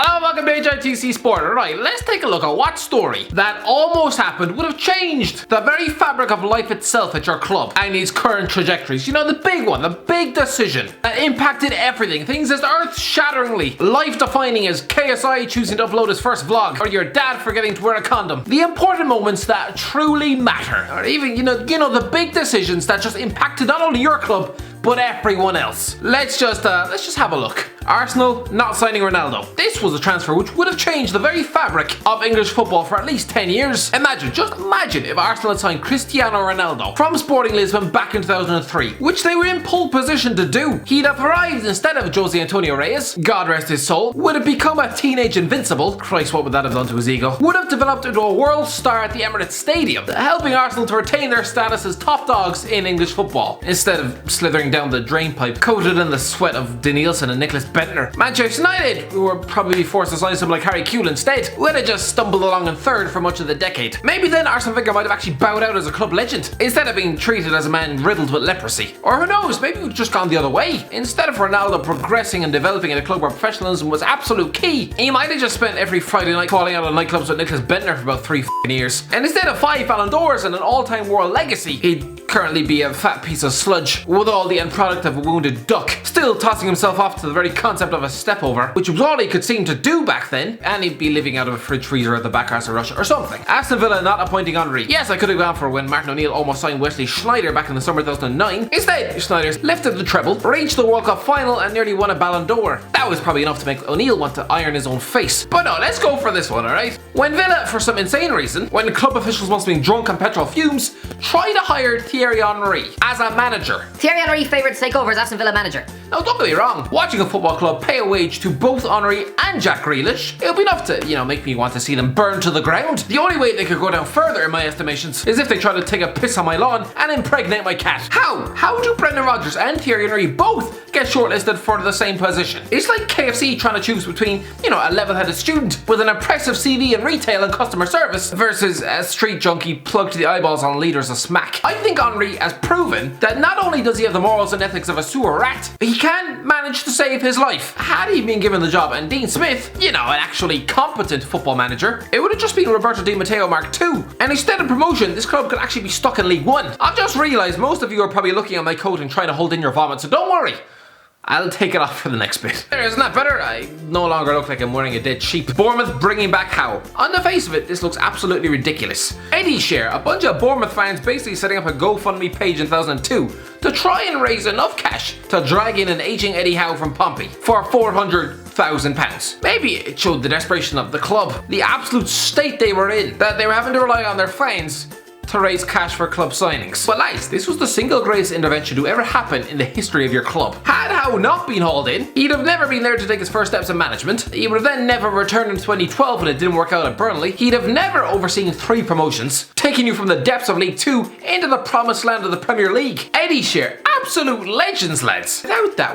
Hello and welcome to HITC Sport. Alright, let's take a look at what story that almost happened would have changed the very fabric of life itself at your club and its current trajectories. You know, the big one, the big decision that impacted everything. Things as earth-shatteringly life-defining as KSI choosing to upload his first vlog or your dad forgetting to wear a condom. The important moments that truly matter. Or even, you know, the big decisions that just impacted not only your club but everyone else. Let's just have a look. Arsenal not signing Ronaldo. This was a transfer which would have changed the very fabric of English football for at least 10 years. Just imagine if Arsenal had signed Cristiano Ronaldo from Sporting Lisbon back in 2003, which they were in pole position to do. He'd have arrived instead of Jose Antonio Reyes, God rest his soul, would have become a teenage invincible, Christ what would that have done to his ego, would have developed into a world star at the Emirates Stadium, helping Arsenal to retain their status as top dogs in English football, instead of slithering down the drain pipe, coated in the sweat of Danielson and Nicholas Bentner. Manchester United, who were probably forced to sign someone like Harry Kewell instead, would have just stumbled along in third for much of the decade. Maybe then Arsene Wenger might have actually bowed out as a club legend, instead of being treated as a man riddled with leprosy. Or who knows, maybe we've just gone the other way. Instead of Ronaldo progressing and developing in a club where professionalism was absolute key, he might have just spent every Friday night falling out of nightclubs with Nicholas Bentner for about 3 years. And instead of 5 Ballon d'Ors and an all-time world legacy, he'd currently be a fat piece of sludge with all the end product of a wounded duck, still tossing himself off to the very concept of a step-over, which was all he could seem to do back then, and he'd be living out of a fridge freezer at the back arse of Russia or something. Aston Villa not appointing Henry. Yes, I could have gone for when Martin O'Neill almost signed Wesley Sneijder back in the summer of 2009. Instead, Sneijder lifted the treble, reached the World Cup final and nearly won a Ballon d'Or. That was probably enough to make O'Neill want to iron his own face. But no, let's go for this one, alright? When Villa, for some insane reason, when club officials must have been drunk on petrol fumes, tried to hire Thierry Henry as a manager. Thierry Henry favoured to take over as Aston Villa manager. Now don't get me wrong, watching a football club pay a wage to both Henry and Jack Grealish, it'll be enough to, make me want to see them burn to the ground. The only way they could go down further in my estimations is if they try to take a piss on my lawn and impregnate my cat. How do Brendan Rodgers and Thierry Henry both get shortlisted for the same position? It's like KFC trying to choose between, a level-headed student with an impressive CV in retail and customer service versus a street junkie plugged to the eyeballs on liters of smack. I think Henry has proven that not only does he have the morals and ethics of a sewer rat, he can manage to save his life. Had he been given the job and Dean Smith, an actually competent football manager, it would have just been Roberto Di Matteo Mark II. And instead of promotion, this club could actually be stuck in League One. I've just realised most of you are probably looking at my coat and trying to hold in your vomit, so don't worry. I'll take it off for the next bit. There, isn't that better? I no longer look like I'm wearing a dead sheep. Bournemouth bringing back Howe. On the face of it, this looks absolutely ridiculous. Eddie Share, a bunch of Bournemouth fans basically setting up a GoFundMe page in 2002 to try and raise enough cash to drag in an aging Eddie Howe from Pompey for £400,000. Maybe it showed the desperation of the club, the absolute state they were in, that they were having to rely on their fans to raise cash for club signings. But lads, this was the single greatest intervention to ever happen in the history of your club. Had Howe not been hauled in, he'd have never been there to take his first steps in management. He would have then never returned in 2012 when it didn't work out at Burnley. He'd have never overseen 3 promotions, taking you from the depths of League 2 into the promised land of the Premier League. Eddie Share, absolute legends, lads.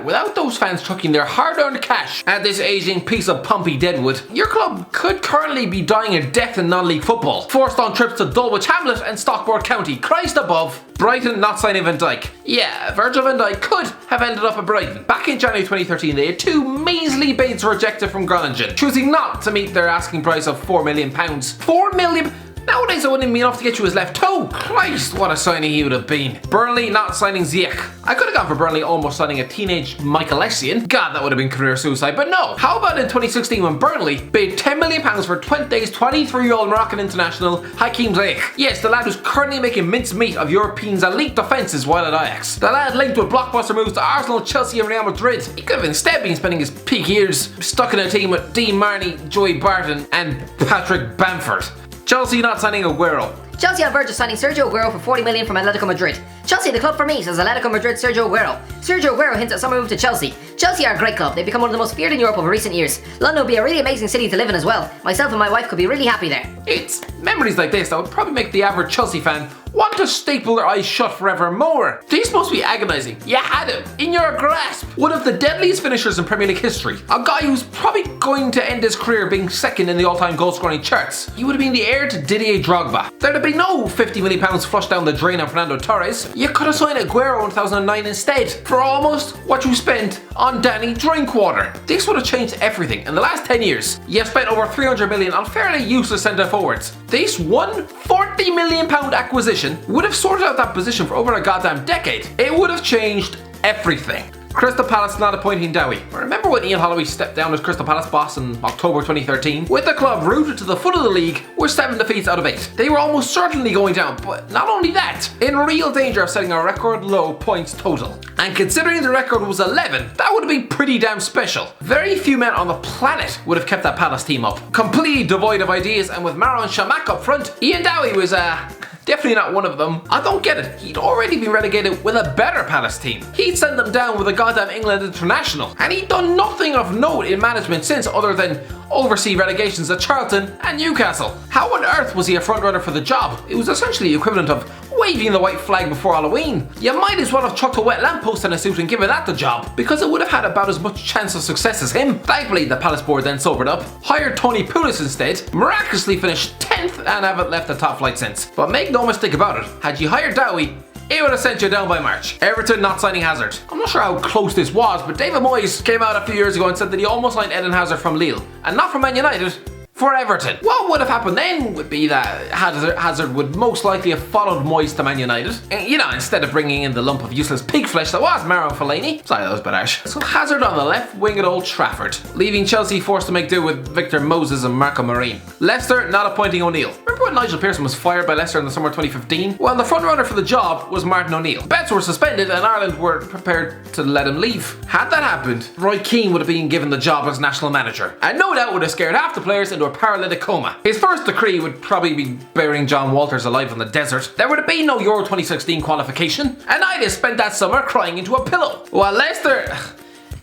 Without those fans chucking their hard-earned cash at this aging piece of Pompey deadwood, your club could currently be dying a death in non-league football, forced on trips to Dulwich Hamlet and Stockport County. Christ above. Brighton not signing Van Dijk. Yeah, Virgil van Dijk could have ended up at Brighton. Back in January 2013, they had 2 measly bids rejected from Groningen, choosing not to meet their asking price of £4 million. £4 million? Nowadays it wouldn't be enough to get you his left toe. Christ, what a signing he would have been. Burnley not signing Dijk. I could have gone for Burnley almost signing a teenage Michael Essien. God, that would have been career suicide, but no. How about in 2016 when Burnley paid £10 million for 23-year-old Moroccan international Hakim Ziyech? Yes, the lad who's currently making mincemeat of Europeans' elite defences while at Ajax. The lad linked with blockbuster moves to Arsenal, Chelsea and Real Madrid. He could have instead been spending his peak years stuck in a team with Dean Marney, Joey Barton and Patrick Bamford. Chelsea not signing Aguero. Chelsea on verge of signing Sergio Agüero for 40 million from Atletico Madrid. Chelsea the club for me, says Atletico Madrid Sergio Agüero. Sergio Agüero hints at summer move to Chelsea. Chelsea are a great club. They've become one of the most feared in Europe over recent years. London will be a really amazing city to live in as well. Myself and my wife could be really happy there. It's memories like this that would probably make the average Chelsea fan want want to staple their eyes shut forevermore. These must be agonizing. You had him in your grasp. One of the deadliest finishers in Premier League history. A guy who's probably going to end his career being second in the all-time goal-scoring charts. He would have been the heir to Didier Drogba. There'd have been no £50 million flushed down the drain on Fernando Torres. You could have signed Aguero in 2009 instead for almost what you spent on Danny Drinkwater. This would have changed everything. In the last 10 years, you've spent over 300 million on fairly useless centre-forwards. This one £40 million acquisition would have sorted out that position for over a goddamn decade. It would have changed everything. Crystal Palace not appointing Dowie. Remember when Ian Holloway stepped down as Crystal Palace boss in October 2013? With the club rooted to the foot of the league with 7 defeats out of 8. They were almost certainly going down, but not only that, in real danger of setting a record low points total. And considering the record was 11, that would have been pretty damn special. Very few men on the planet would have kept that Palace team up. Completely devoid of ideas, and with Marouane Chamakh up front, Ian Dowie was definitely not one of them. I don't get it. He'd already been relegated with a better Palace team. He'd sent them down with a goddamn England international. And he'd done nothing of note in management since other than oversee relegations at Charlton and Newcastle. How on earth was he a frontrunner for the job? It was essentially the equivalent of waving the white flag before Halloween. You might as well have chucked a wet lamppost in a suit and given that the job, because it would have had about as much chance of success as him. Thankfully, the Palace board then sobered up, hired Tony Pulis instead, miraculously finished 10th and haven't left the top flight since. But make no mistake about it, had you hired Dowie, it would have sent you down by March. Everton not signing Hazard. I'm not sure how close this was, but David Moyes came out a few years ago and said that he almost signed Eden Hazard from Lille, and not from Man United, for Everton. What would have happened then would be that Hazard would most likely have followed Moyes to Man United. You know, instead of bringing in the lump of useless pig flesh that was Marouane Fellaini. Sorry, that was a bit harsh. So Hazard on the left wing at Old Trafford, leaving Chelsea forced to make do with Victor Moses and Marco Marin. Leicester not appointing O'Neill. Remember when Nigel Pearson was fired by Leicester in the summer of 2015? Well, the frontrunner for the job was Martin O'Neill. Bets were suspended and Ireland were prepared to let him leave. Had that happened, Roy Keane would have been given the job as national manager, and no doubt would have scared half the players into a paralytic coma. His first decree would probably be burying John Walters alive in the desert. There would have been no Euro 2016 qualification, and I'd have spent that summer crying into a pillow. While Leicester...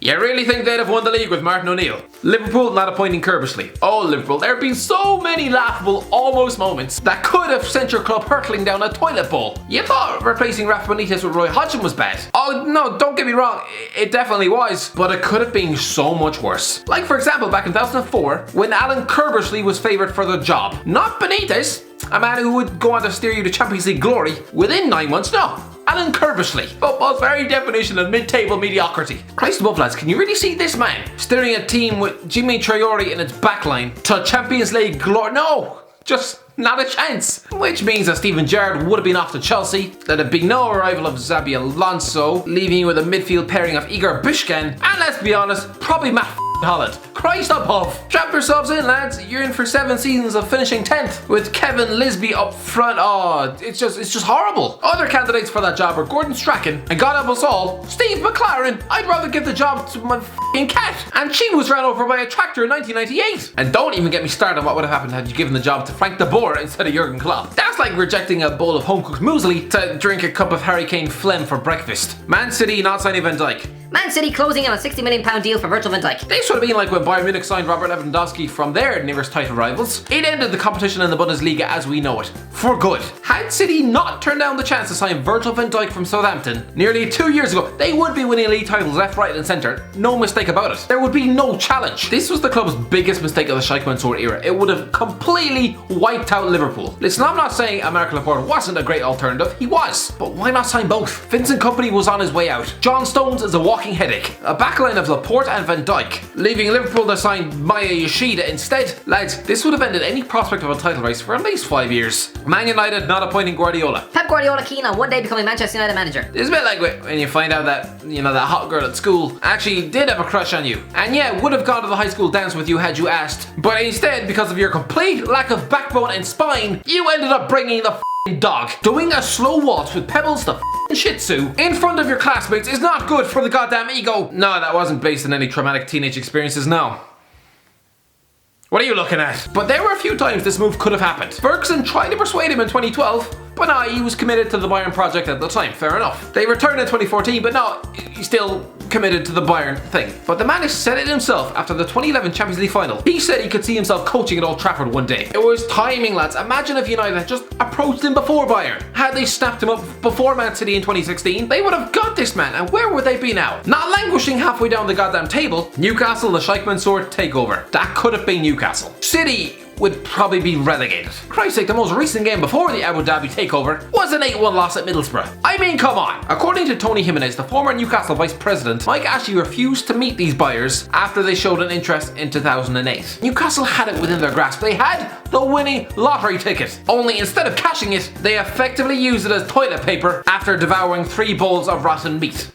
You really think they'd have won the league with Martin O'Neill? Liverpool not appointing Kerbishley. Oh, Liverpool, there have been so many laughable almost moments that could have sent your club hurtling down a toilet bowl. You thought replacing Rafa Benitez with Roy Hodgson was bad. Oh no, don't get me wrong, it definitely was, but it could have been so much worse. Like for example, back in 2004, when Alan Kerbishley was favoured for the job. Not Benitez, a man who would go on to steer you to Champions League glory within 9 months, no. Alan Kerbishley, football's very definition of mid-table mediocrity. Christ above lads, can you really see this man steering a team with Jimmy Traore in its backline to Champions League glory? No, just not a chance. Which means that Steven Gerrard would have been off to Chelsea, there'd have been no arrival of Xabi Alonso, leaving you with a midfield pairing of Igor Bishkan, and let's be honest, probably Matt Holland. Christ above. Strap yourselves in, lads. You're in for 7 seasons of finishing 10th with Kevin Lisby up front. Oh, it's just horrible. Other candidates for that job are Gordon Strachan and God help us all, Steve McLaren. I'd rather give the job to my f***ing cat. And she was ran over by a tractor in 1998. And don't even get me started on what would have happened had you given the job to Frank de Boer instead of Jurgen Klopp. That's like rejecting a bowl of home-cooked muesli to drink a cup of Harry Kane phlegm for breakfast. Man City not signing Van Dijk. Man City closing on a £60 million deal for Virgil van Dijk. This would have been like when Bayern Munich signed Robert Lewandowski from their nearest title rivals. It ended the competition in the Bundesliga as we know it. For good. Had City not turned down the chance to sign Virgil van Dijk from Southampton nearly 2 years ago, they would be winning league titles left, right and centre. No mistake about it. There would be no challenge. This was the club's biggest mistake of the Sheikh Mansour era. It would have completely wiped out Liverpool. Listen, I'm not saying American Laporte wasn't a great alternative. He was. But why not sign both? Vincent Kompany was on his way out. John Stones is a walking headache. A backline of Laporte and Van Dijk, leaving Liverpool to sign Maya Yoshida instead. Lads, this would have ended any prospect of a title race for at least 5 years. Man United not appointing Guardiola. Pep Guardiola keen on one day becoming Manchester United manager. It's a bit like when you find out that, that hot girl at school actually did have a crush on you. And yeah, would have gone to the high school dance with you had you asked. But instead, because of your complete lack of backbone and spine, you ended up bringing the dog. Doing a slow waltz with Pebbles the Shih Tzu in front of your classmates is not good for the goddamn ego. No, that wasn't based on any traumatic teenage experiences, no. What are you looking at? But there were a few times this move could have happened. Ferguson tried to persuade him in 2012, but no, he was committed to the Bayern project at the time, fair enough. They returned in 2014, but no, he still committed to the Bayern thing, but the man has said it himself after the 2011 Champions League final. He said he could see himself coaching at Old Trafford one day. It was timing, lads. Imagine if United had just approached him before Bayern. Had they snapped him up before Man City in 2016, they would have got this man, and where would they be now? Not languishing halfway down the goddamn table. Newcastle, the Sheikh Mansour takeover. That could have been Newcastle. City would probably be relegated. Christ's sake, the most recent game before the Abu Dhabi takeover was an 8-1 loss at Middlesbrough. I mean, come on. According to Tony Jimenez, the former Newcastle vice president, Mike Ashley refused to meet these buyers after they showed an interest in 2008. Newcastle had it within their grasp. They had the winning lottery ticket. Only instead of cashing it, they effectively used it as toilet paper after devouring 3 bowls of rotten meat.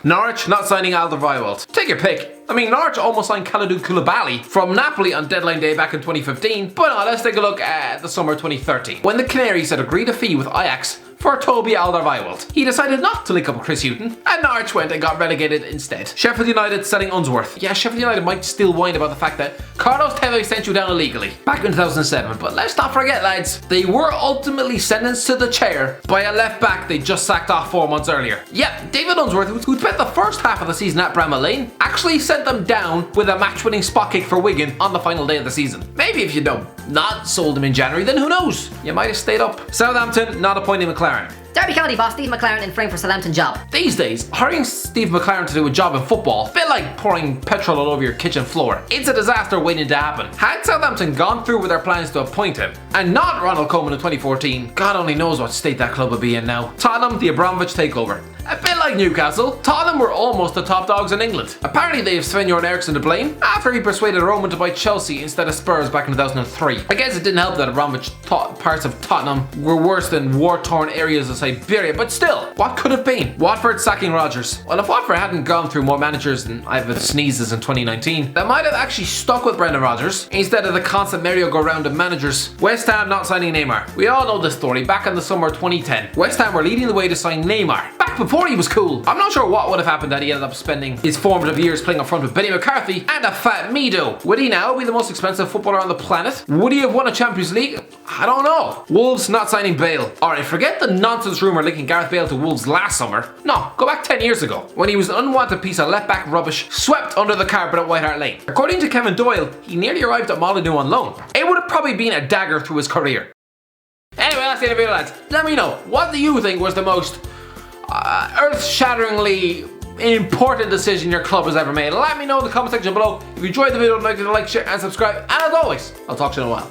Norwich not signing Alderweireld. Take your pick. I mean, Norwich almost signed Kalidou Koulibaly from Napoli on deadline day back in 2015, but let's take a look at the summer 2013, when the Canaries had agreed a fee with Ajax for Toby Alderweireld. He decided not to link up with Chris Hughton, and Norwich went and got relegated instead. Sheffield United selling Unsworth. Yeah, Sheffield United might still whine about the fact that Carlos Tevez sent you down illegally back in 2007, but let's not forget, lads, they were ultimately sentenced to the chair by a left back they just sacked off 4 months earlier. Yep, David Unsworth, who spent the first half of the season at Bramall Lane, actually sent them down with a match-winning spot kick for Wigan on the final day of the season. Maybe if you'd not sold him in January, then who knows? You might have stayed up. Southampton not appointing McLaren. Derby County boss Steve McLaren in frame for Southampton job. These days, hiring Steve McLaren to do a job in football, a bit like pouring petrol all over your kitchen floor. It's a disaster waiting to happen. Had Southampton gone through with their plans to appoint him, and not Ronald Koeman in 2014, God only knows what state that club would be in now. Tottenham, the Abramovich takeover. A bit like Newcastle, Tottenham were almost the top dogs in England. Apparently they have Sven-Göran Eriksson to blame after he persuaded Roman to buy Chelsea instead of Spurs back in 2003. I guess it didn't help that Abramovich thought parts of Tottenham were worse than war-torn areas of Siberia, but still, what could have been? Watford sacking Rodgers. Well, if Watford hadn't gone through more managers than Ivan Sneezes in 2019, they might have actually stuck with Brendan Rodgers instead of the constant merry-go-round of managers. West Ham not signing Neymar. We all know this story. Back in the summer 2010, West Ham were leading the way to sign Neymar. Back before he was cool. I'm not sure what would have happened had he ended up spending his formative years playing up front with Benny McCarthy and a fat Mido. Would he now be the most expensive footballer on the planet? Would he have won a Champions League? I don't know. Wolves not signing Bale. Alright, forget the nonsense rumour linking Gareth Bale to Wolves last summer. No, go back 10 years ago, when he was an unwanted piece of left-back rubbish swept under the carpet at White Hart Lane. According to Kevin Doyle, he nearly arrived at Molyneux on loan. It would have probably been a dagger through his career. Anyway, that's the end of the video, lads. Let me know, what do you think was the most earth-shatteringly important decision your club has ever made? Let me know in the comment section below. If you enjoyed the video, don't forget to like, share, and subscribe. And as always, I'll talk to you in a while.